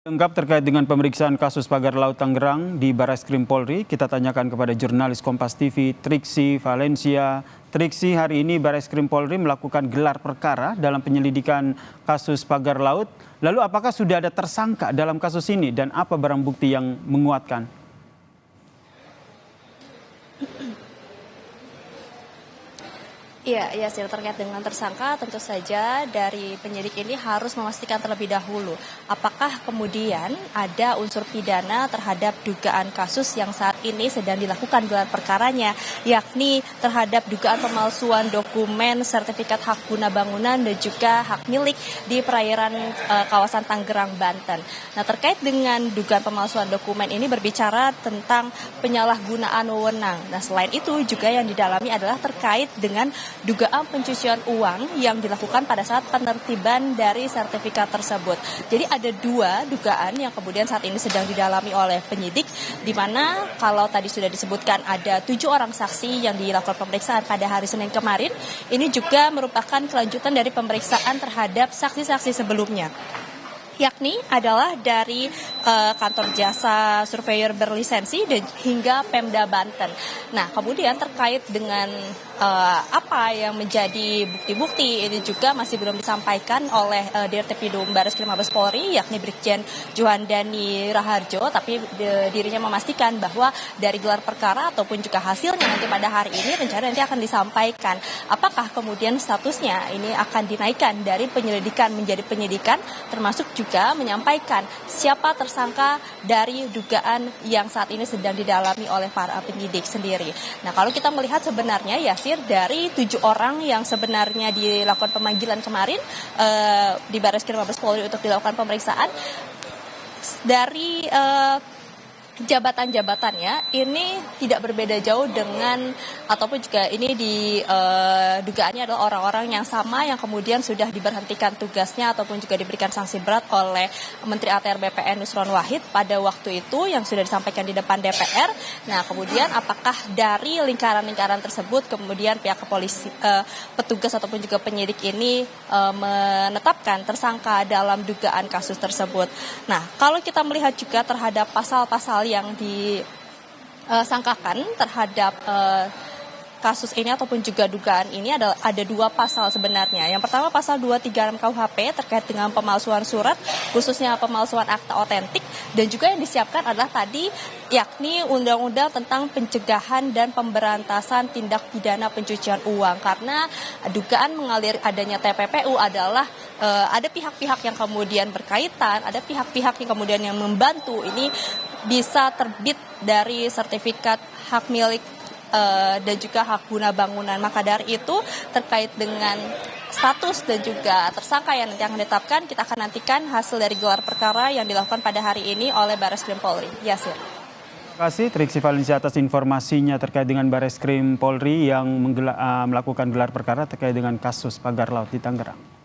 Lengkap terkait dengan pemeriksaan kasus pagar laut Tangerang di Barreskrim Polri, kita tanyakan kepada jurnalis Kompas TV Triksi Valencia. Triksi, hari ini Barreskrim Polri melakukan gelar perkara dalam penyelidikan kasus pagar laut. Lalu apakah sudah ada tersangka dalam kasus ini dan apa barang bukti yang menguatkan? Iya, terkait dengan tersangka tentu saja dari penyidik ini harus memastikan terlebih dahulu apakah kemudian ada unsur pidana terhadap dugaan kasus yang saat ini sedang dilakukan gelar perkaranya, yakni terhadap dugaan pemalsuan dokumen sertifikat hak guna bangunan dan juga hak milik di perairan kawasan Tangerang, Banten. Nah, terkait dengan dugaan pemalsuan dokumen ini berbicara tentang penyalahgunaan wewenang. Nah, selain itu juga yang didalami adalah terkait dengan dugaan pencucian uang yang dilakukan pada saat penertiban dari sertifikat tersebut. Jadi ada dua dugaan yang kemudian saat ini sedang didalami oleh penyidik, di mana kalau tadi sudah disebutkan ada 7 orang saksi yang dilakukan pemeriksaan pada hari Senin kemarin, ini juga merupakan kelanjutan dari pemeriksaan terhadap saksi-saksi sebelumnya, yakni adalah dari kantor jasa surveyor berlisensi dan hingga Pemda Banten. Nah, kemudian terkait dengan apa yang menjadi bukti-bukti ini juga masih belum disampaikan oleh Dirtipidum Barreskrim Mabes Polri, yakni Brigjen Juhandani Raharjo, tapi dirinya memastikan bahwa dari gelar perkara ataupun juga hasilnya nanti pada hari ini rencana nanti akan disampaikan apakah kemudian statusnya ini akan dinaikkan dari penyelidikan menjadi penyidikan, termasuk juga menyampaikan siapa tersangka dari dugaan yang saat ini sedang didalami oleh para penyidik sendiri. Nah, kalau kita melihat sebenarnya dari 7 orang yang sebenarnya dilakukan pemanggilan kemarin di Barreskrim Mabes Polri untuk dilakukan pemeriksaan, dari jabatan-jabatannya ini tidak berbeda jauh dengan ataupun juga ini dugaannya adalah orang-orang yang sama yang kemudian sudah diberhentikan tugasnya ataupun juga diberikan sanksi berat oleh Menteri ATR BPN Nusron Wahid pada waktu itu yang sudah disampaikan di depan DPR. Nah, kemudian apakah dari lingkaran-lingkaran tersebut kemudian pihak kepolisi, petugas ataupun juga penyidik ini menetapkan tersangka dalam dugaan kasus tersebut. Nah, kalau kita melihat juga terhadap pasal-pasal yang disangkakan terhadap kasus ini ataupun juga dugaan ini ada 2 pasal sebenarnya. Yang pertama pasal 236 KUHP terkait dengan pemalsuan surat, khususnya pemalsuan akta otentik, dan juga yang disiapkan adalah tadi yakni undang-undang tentang pencegahan dan pemberantasan tindak pidana pencucian uang, karena dugaan mengalir adanya TPPU adalah ada pihak-pihak yang kemudian berkaitan, ada pihak-pihak yang kemudian yang membantu ini bisa terbit dari sertifikat hak milik dan juga hak guna bangunan. Maka dari itu terkait dengan status dan juga tersangka yang nanti akan ditetapkan, kita akan nantikan hasil dari gelar perkara yang dilakukan pada hari ini oleh Barreskrim Polri. Yasir. Terima kasih Triksi Valencia atas informasinya terkait dengan Barreskrim Polri yang melakukan gelar perkara terkait dengan kasus pagar laut di Tangerang.